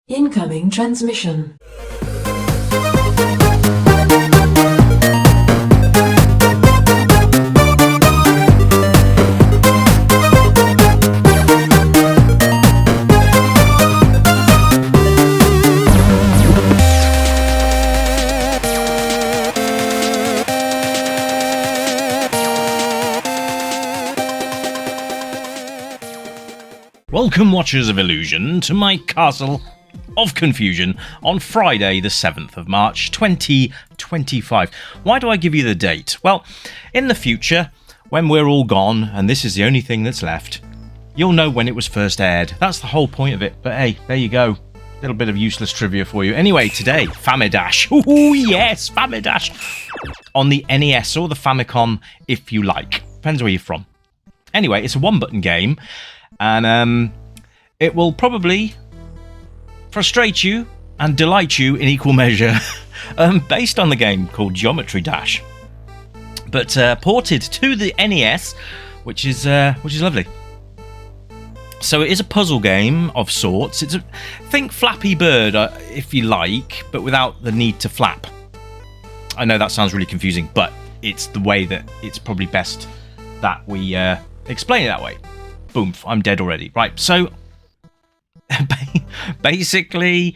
Incoming transmission. Welcome, Watchers of Illusion, to my Castle of Confusion on Friday the 7th of March 2025. Why do I give you the date? Well, in the future, when we're all gone and this is the only thing that's left, you'll know when it was first aired. That's the whole point of it. But hey, there you go. A little bit of useless trivia for you. Anyway, today, Famidash. Ooh, yes, Famidash. On the NES or the Famicom, if you like. Depends where you're from. Anyway, it's a one-button game. And it will probably frustrate you and delight you in equal measure, based on the game called Geometry Dash, but ported to the NES, which is lovely. So it is a puzzle game of sorts. Think Flappy Bird, if you like, but without the need to flap. I know that sounds really confusing, but it's the way that it's probably best that we explain it that way. Boom, I'm dead already. Right, so basically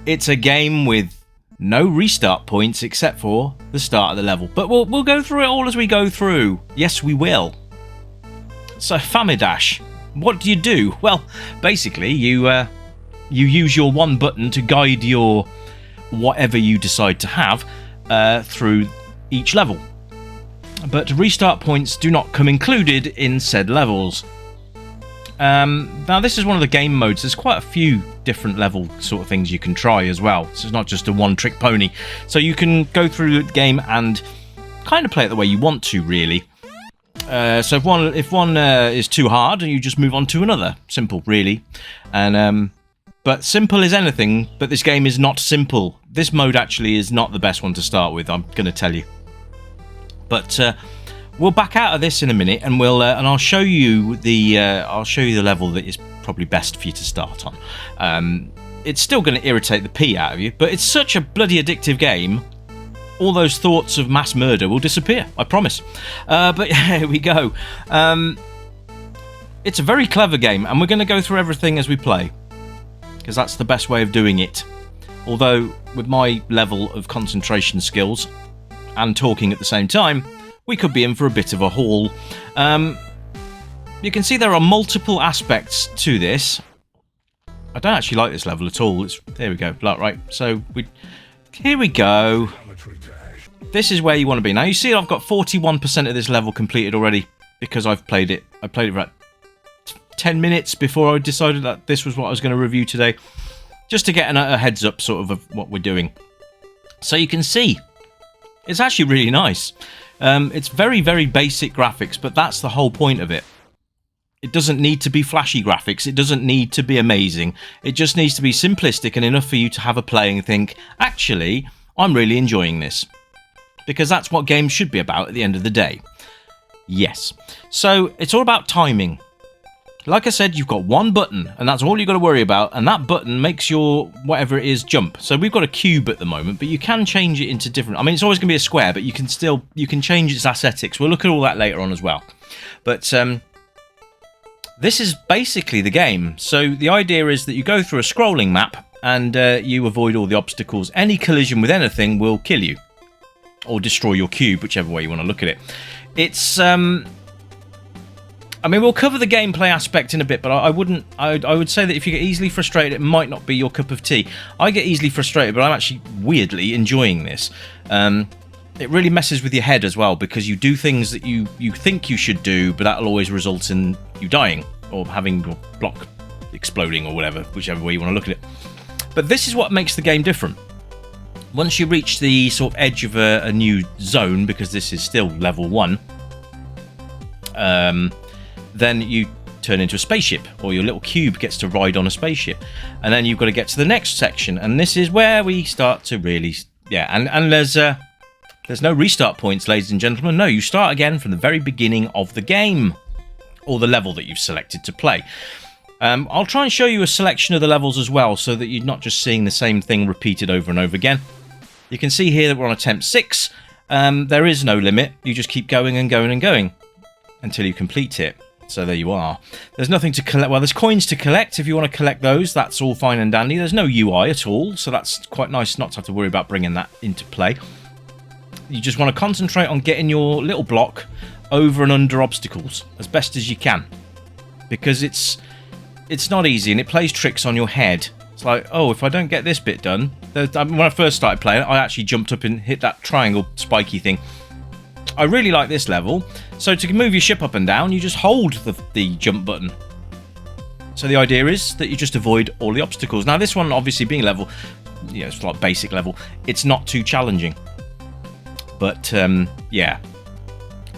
it's a game with no restart points except for the start of the level. But we'll go through it all as we go through. Yes, we will. So Famidash, what do you do? Well, basically you use your one button to guide your whatever you decide to have through each level. But restart points do not come included in said levels. Now this is one of the game modes. There's quite a few different level sort of things you can try as well. So it's not just a one-trick pony. So you can go through the game and kind of play it the way you want to, really. So if one is too hard, you just move on to another. Simple, really. And but simple as anything. But this game is not simple. This mode actually is not the best one to start with, I'm going to tell you. But we'll back out of this in a minute, and I'll show you the level that is probably best for you to start on. It's still going to irritate the pee out of you, but it's such a bloody addictive game. All those thoughts of mass murder will disappear, I promise. But here we go. It's a very clever game, and we're going to go through everything as we play, because that's the best way of doing it. Although, with my level of concentration skills and talking at the same time, we could be in for a bit of a haul. You can see there are multiple aspects to this. I don't actually like this level at all. There we go. Right, so here we go. This is where you want to be. Now you see I've got 41% of this level completed already because I've played it. I played it for about 10 minutes before I decided that this was what I was going to review today. Just to get a heads up sort of what we're doing. So you can see it's actually really nice. It's very, very basic graphics, but that's the whole point of it. It doesn't need to be flashy graphics. It doesn't need to be amazing. It just needs to be simplistic and enough for you to have a play and think, actually, I'm really enjoying this. Because that's what games should be about at the end of the day. Yes. So it's all about timing. Like I said, you've got one button, and that's all you've got to worry about, and that button makes your whatever it is jump. So we've got a cube at the moment, but you can change it into different... I mean, it's always going to be a square, but you can change its aesthetics. We'll look at all that later on as well. But this is basically the game. So the idea is that you go through a scrolling map, and you avoid all the obstacles. Any collision with anything will kill you, or destroy your cube, whichever way you want to look at it. It's... I mean, we'll cover the gameplay aspect in a bit, but I would say that if you get easily frustrated, it might not be your cup of tea. I get easily frustrated, but I'm actually weirdly enjoying this. It really messes with your head as well, because you do things that you think you should do, but that'll always result in you dying, or having your block exploding, or whatever, whichever way you want to look at it. But this is what makes the game different. Once you reach the sort of edge of a new zone, because this is still level 1, then you turn into a spaceship, or your little cube gets to ride on a spaceship, and then you've got to get to the next section, and this is where we start to really, and there's no restart points, ladies and gentlemen. No, you start again from the very beginning of the game, or the level that you've selected to play. I'll try and show you a selection of the levels as well, so that you're not just seeing the same thing repeated over and over again. You can see here that we're on attempt 6. There is no limit. You just keep going and going and going until you complete it. So there you are. There's nothing to collect. Well, there's coins to collect. If you want to collect those, that's all fine and dandy. There's no UI at all, so that's quite nice not to have to worry about bringing that into play. You just want to concentrate on getting your little block over and under obstacles as best as you can, because it's not easy and it plays tricks on your head. It's like, oh, if I don't get this bit done... When I first started playing it, I actually jumped up and hit that triangle spiky thing. I really like this level. So to move your ship up and down, you just hold the jump button. So the idea is that you just avoid all the obstacles. Now this one, obviously being level, it's like basic level, it's not too challenging. But yeah,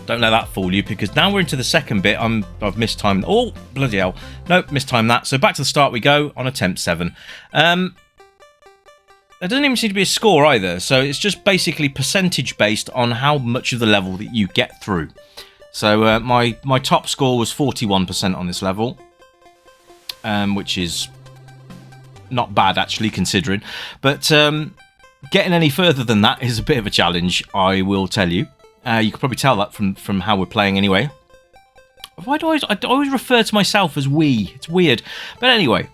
don't let that fool you, because now we're into the second bit. I've mistimed. Oh, bloody hell. Nope, mistimed that. So back to the start we go on attempt 7. There doesn't even seem to be a score either, so it's just basically percentage based on how much of the level that you get through. So my top score was 41% on this level, which is not bad actually considering. But getting any further than that is a bit of a challenge, I will tell you. You can probably tell that from how we're playing anyway. Why do I always refer to myself as we? It's weird. But anyway,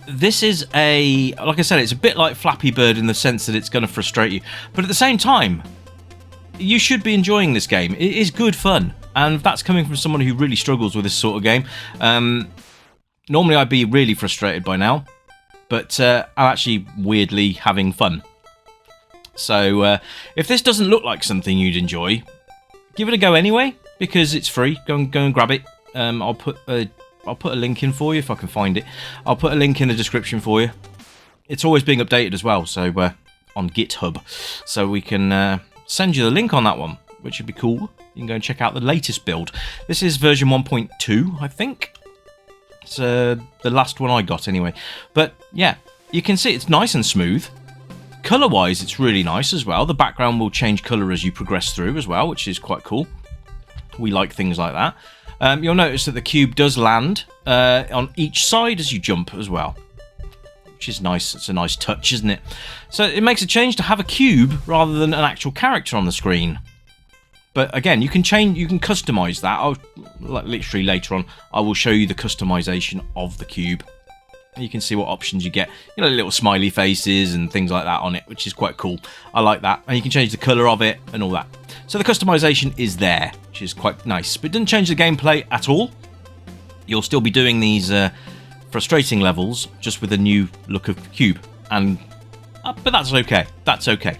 this is like I said, it's a bit like Flappy Bird in the sense that it's going to frustrate you. But at the same time, you should be enjoying this game. It is good fun. And that's coming from someone who really struggles with this sort of game. Normally I'd be really frustrated by now. But I'm actually weirdly having fun. So if this doesn't look like something you'd enjoy, give it a go anyway, because it's free. Go and grab it. I'll put a link in for you if I can find it. I'll put a link in the description for you. It's always being updated as well, so on GitHub, so we can send you the link on that one, which would be cool. You can go and check out the latest build. This is version 1.2, I think. It's the last one I got anyway. But yeah, you can see it's nice and smooth. Colour-wise, it's really nice as well. The background will change colour as you progress through as well, which is quite cool. We like things like that. You'll notice that the cube does land on each side as you jump as well, which is nice. It's a nice touch, isn't it? So it makes a change to have a cube rather than an actual character on the screen. But again, you can customize that. Literally later on, I will show you the customization of the cube. You can see what options you get, little smiley faces and things like that on it, which is quite cool. I like that. And you can change the colour of it and all that. So the customization is there, which is quite nice. But it doesn't change the gameplay at all. You'll still be doing these frustrating levels, just with a new look of cube. But that's okay. That's okay.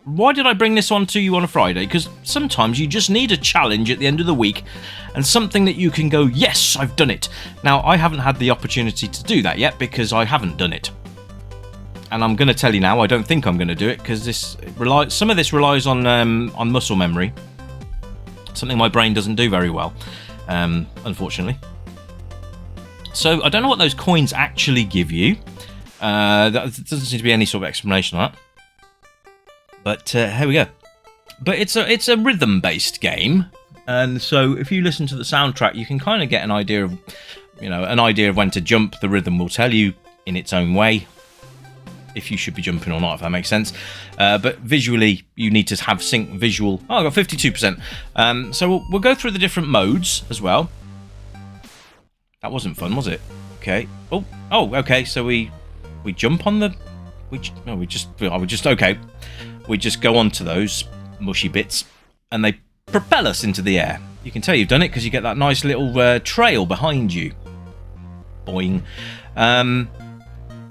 Why did I bring this on to you on a Friday? Because sometimes you just need a challenge at the end of the week and something that you can go, yes, I've done it. Now, I haven't had the opportunity to do that yet because I haven't done it. And I'm going to tell you now, I don't think I'm going to do it because some of this relies on muscle memory. Something my brain doesn't do very well, unfortunately. So I don't know what those coins actually give you. There doesn't seem to be any sort of explanation on that. But here we go. But it's a rhythm-based game, and so if you listen to the soundtrack, you can kind of get an idea of, when to jump. The rhythm will tell you in its own way if you should be jumping or not, if that makes sense. But visually, you need to have sync visual. Oh, I got 52%. So we'll go through the different modes as well. That wasn't fun, was it? Okay. Oh, okay. So we jump on the. Okay. We just go onto those mushy bits, and they propel us into the air. You can tell you've done it because you get that nice little trail behind you. Boing.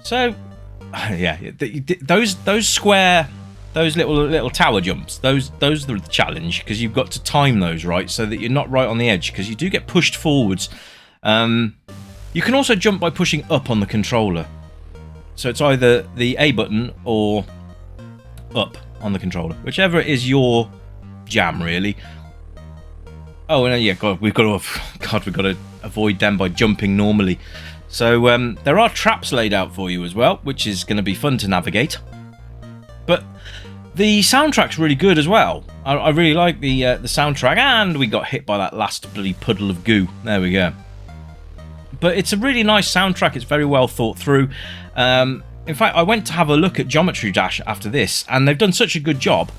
So, yeah, those square, those little tower jumps. Those are the challenge because you've got to time those right so that you're not right on the edge because you do get pushed forwards. You can also jump by pushing up on the controller. So it's either the A button or up on the controller, whichever is your jam, really. Oh, and yeah, God, we've got to avoid them by jumping normally. So there are traps laid out for you as well, which is going to be fun to navigate. But The soundtrack's really good as well. I really like the soundtrack, and we got hit by that last bloody puddle of goo. There we go. But it's a really nice soundtrack. It's very well thought through. In fact, I went to have a look at Geometry Dash after this, and they've done such a good job.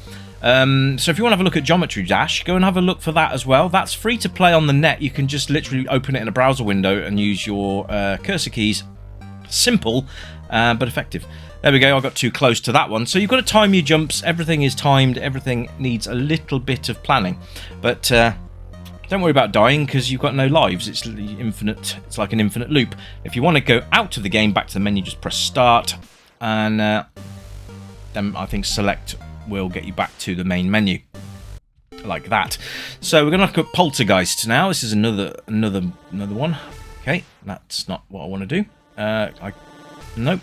So if you want to have a look at Geometry Dash, go and have a look for that as well. That's free to play on the net. You can just literally open it in a browser window and use your cursor keys. Simple, but effective. There we go, I got too close to that one. So you've got to time your jumps. Everything is timed. Everything needs a little bit of planning. But don't worry about dying, because you've got no lives. It's infinite. It's like an infinite loop. If you want to go out of the game, back to the menu, just press start. And then I think select will get you back to the main menu. Like that. So we're going to look at Poltergeist now. This is another one. Okay, that's not what I want to do. Nope.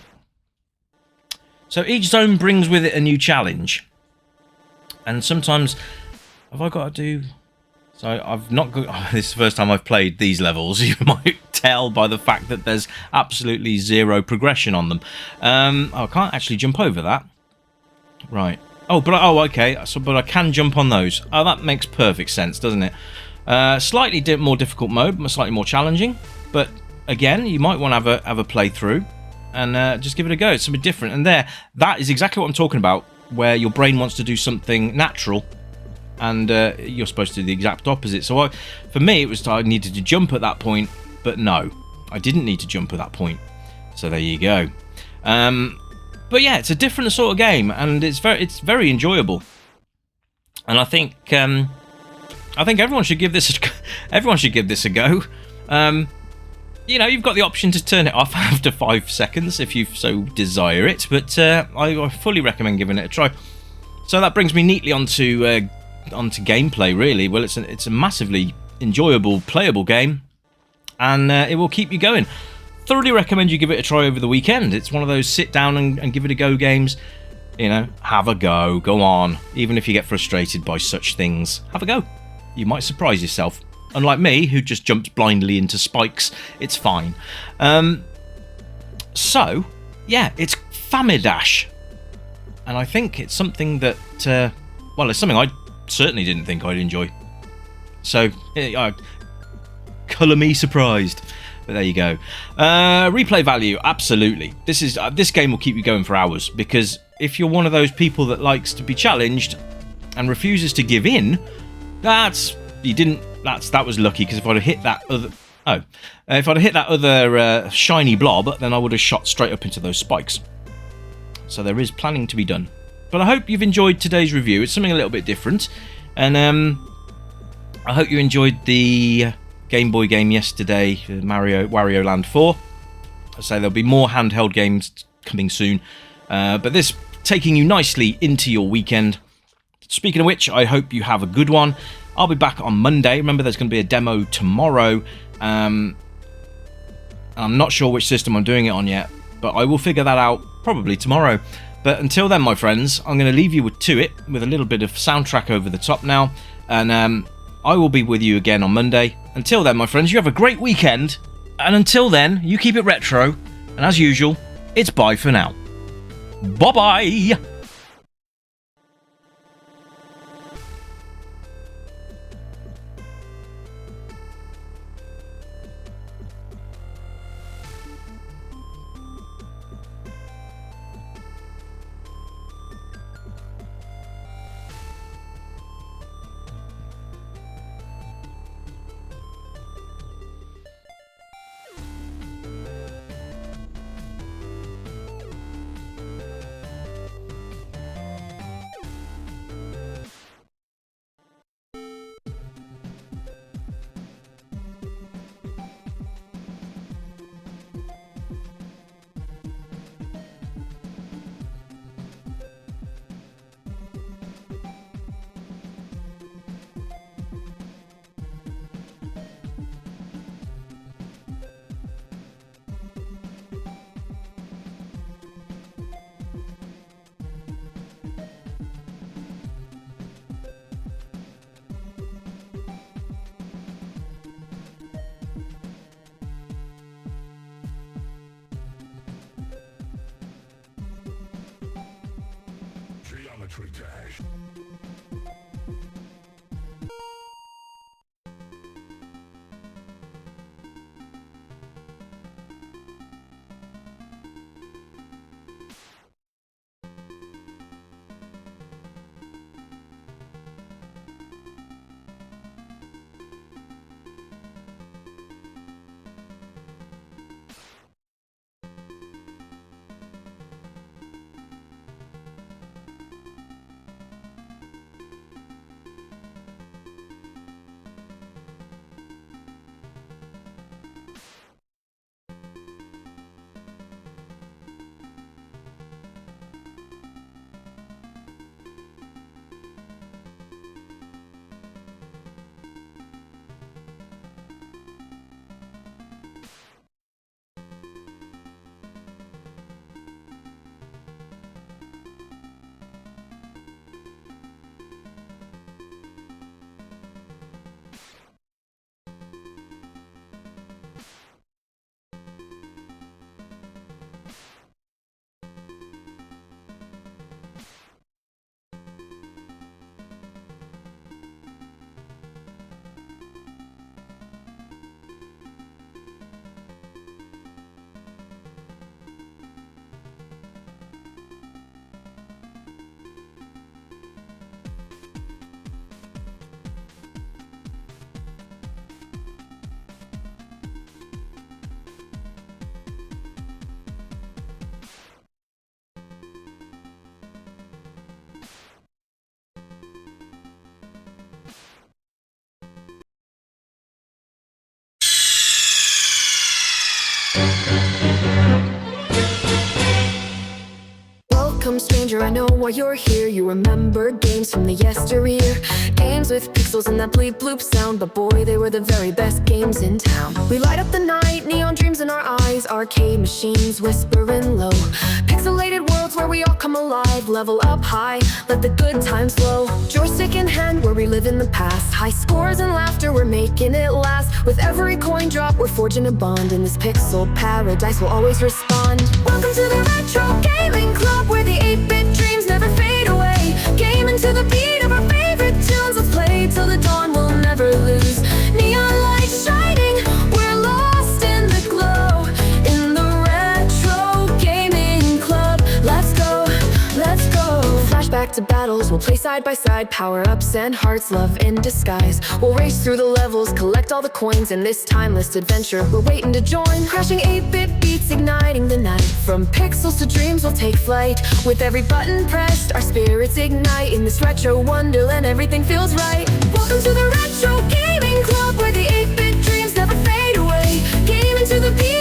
So each zone brings with it a new challenge, and sometimes have I got to do? So I've not got. Oh, this is the first time I've played these levels. You might tell by the fact that there's absolutely zero progression on them. I can't actually jump over that. Right. Okay. So, but I can jump on those. Oh, that makes perfect sense, doesn't it? Slightly more difficult mode, slightly more challenging, but again, you might want to have a playthrough. And just give it a go. It's something different. And that is exactly what I'm talking about, where your brain wants to do something natural, and you're supposed to do the exact opposite. So for me, it was I needed to jump at that point, but no, I didn't need to jump at that point. So there you go. But yeah, it's a different sort of game, and it's very enjoyable. And I think everyone should give this a go. You know, you've got the option to turn it off after 5 seconds if you so desire it, but I fully recommend giving it a try. So that brings me neatly onto gameplay, really. Well, it's a massively enjoyable, playable game, and it will keep you going. Thoroughly recommend you give it a try over the weekend. It's one of those sit down and give it a go games. You know, have a go on. Even if you get frustrated by such things, have a go. You might surprise yourself. Unlike me, who just jumps blindly into spikes, it's fine. So, yeah, it's Famidash. And I think it's something that, it's something I certainly didn't think I'd enjoy. So, colour me surprised. But there you go. Replay value, absolutely. This game will keep you going for hours, because if you're one of those people that likes to be challenged and refuses to give in, that was lucky, because if I'd have hit that other shiny blob, then I would have shot straight up into those spikes. So there is planning to be done. But I hope you've enjoyed today's review. It's something a little bit different, and I hope you enjoyed the Game Boy game yesterday, Wario Land 4. I say there'll be more handheld games coming soon, but this taking you nicely into your weekend. Speaking of which, I hope you have a good one. I'll be back on Monday. Remember, there's going to be a demo tomorrow. I'm not sure which system I'm doing it on yet, but I will figure that out probably tomorrow. But until then, my friends, I'm going to leave you to it with a little bit of soundtrack over the top now, and I will be with you again on Monday. Until then, my friends, you have a great weekend, and until then, you keep it retro, and as usual, it's bye for now. Bye-bye! Welcome, stranger, I know why you're here. You remember games from the yesteryear, games with pixels and that bleep bloop sound. But boy, they were the very best games in town. We light up the night, neon dreams in our eyes, arcade machines whispering low, pixelated worlds where we all come alive. Level up high, let the good times flow. Joystick in hand, we're reliving the past. High scores and laughter, we're making it last. With every coin drop, we're forging a bond. In this pixel paradise, we'll always respond. Welcome to the Retro Gaming Club, where the 8-bit dreams never fade away. Gaming to the beat of our favorite tunes. Let's play till the dawn, we'll never lose. Neon lights shining, we're lost in the glow. In the Retro Gaming Club, let's go, let's go. Flashback to battles, we'll play side by side. Power-ups and hearts, love in disguise. We'll race through the levels, collect all the coins. In this timeless adventure, we're waiting to join. Crashing 8-bit beats, igniting the night. From pixels to dreams, we'll take flight. With every button pressed, our spirits ignite. In this retro wonderland, everything feels right. Welcome to the Retro Gaming Club, where the 8-bit dreams never fade away. Gaming to the beat